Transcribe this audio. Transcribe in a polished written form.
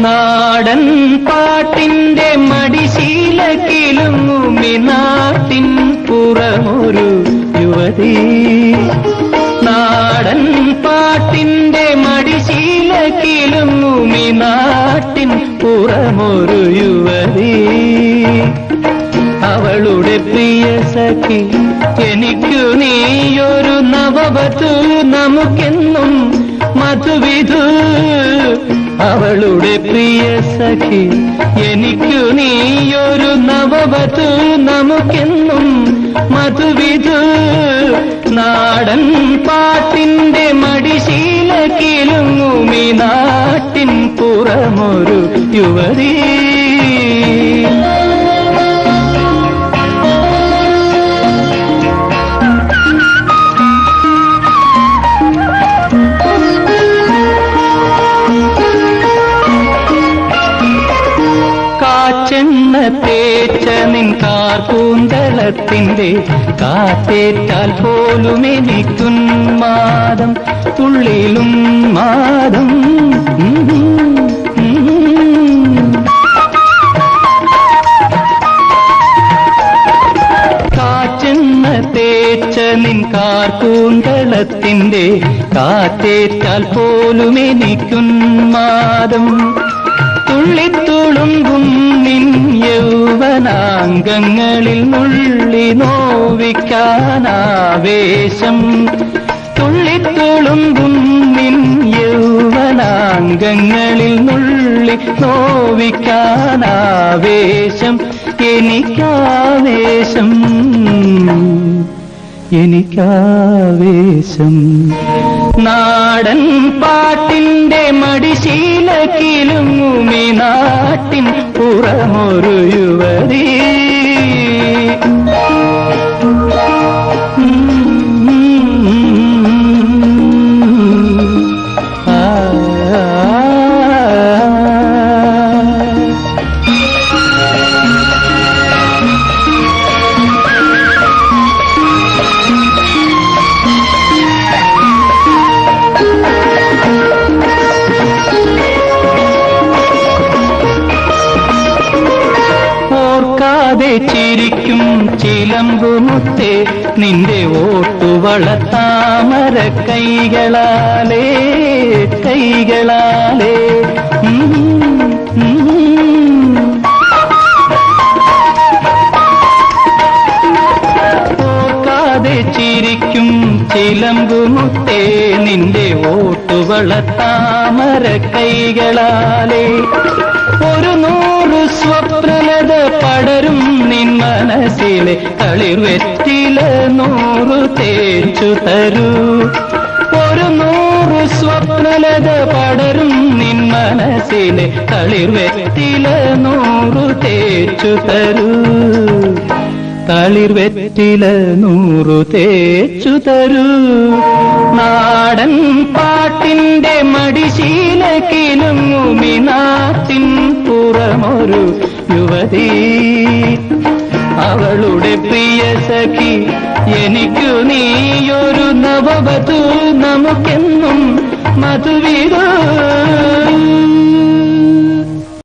നാടൻ പാട്ടിന്റെ മടിശീലക്കിലുങ്ങുമി നാട്ടിൻ പുറമൊരു യുവതി. നാടൻ പാട്ടിന്റെ മടിശീലക്കിലുങ്ങുമി നാട്ടിൻ പുറമൊരു യുവതി. അവളുടെ പ്രിയ സഖി എനിക്കു നീയൊരു നവവധു, നമുക്കെന്നും മധുവിധു. അവളുടെ പ്രിയ സഖി എനിക്കു നീയൊരു നവവധു, നമുക്കെന്നും മധുവിധു. നാടൻ പാട്ടിന്റെ മടിശീലക്കിലുങ്ങുമി നാട്ടിൻ പുറമൊരു യുവതി. ചെണ്ണ തേച്ച നിൻ കാർകൂന്തളത്തിന്റെ കാറ്റേറ്റാൽ പോലും എനിക്കുന്മാദം, ഉള്ളിലും മാദം. കാറ്റെണ്ണ തേച്ച നിൻ കാർകൂന്തളത്തിന്റെ കാറ്റേറ്റാൽ പോലും എനിക്കുന്മാദം, തുള്ളിത്തുളുമ്പും നിൻ യൗവനാംഗങ്ങളിൽ നുള്ളി നോവിക്കാനാവേശം. തുള്ളിത്തുളുമ്പും നിൻ യൗവനാംഗങ്ങളിൽ നുള്ളി നോവിക്കാനാവേശം. എനിക്കാവേശം, എനിക്കാവേശം. നാടൻ പാട്ടിന്റെ മടിശീലക്കിലുങ്ങുമി നാട്ടിൻ പുറമൊരു യുവതി. ചിരിക്കും ചിലമ്പുമുത്തേ നിന്റെ ഓട്ടുവളത്താമര കൈകളാലേ, കൈകളാലേ. ഓർക്കാതെ ചിരിക്കും ചിലമ്പുമുത്തേ നിന്റെ ഓട്ടുവളത്താമര കൈകളാലേ. ഒരു 100 സ്വപ്നലത പടരും നിൻ മനസ്സിലെ തളിർവെറ്റില 100 തേച്ചു തരൂ. ഒരു 100 സ്വപ്നലത പടരും നിൻ മനസ്സിലെ തളിർവെറ്റില 100 തേച്ചു തരൂ. തളിർവെറ്റില 100 തേച്ചു തരൂ. നാടൻ പാട്ടിന്റെ മടിശീലക്കിലുങ്ങുമി നാട്ടിൻ പുറമൊരു യുവതി. അവളുടെ പ്രിയ സഖി എനിക്കു നീയൊരു നവവധു, നമുക്കെന്നും മധുവിധു.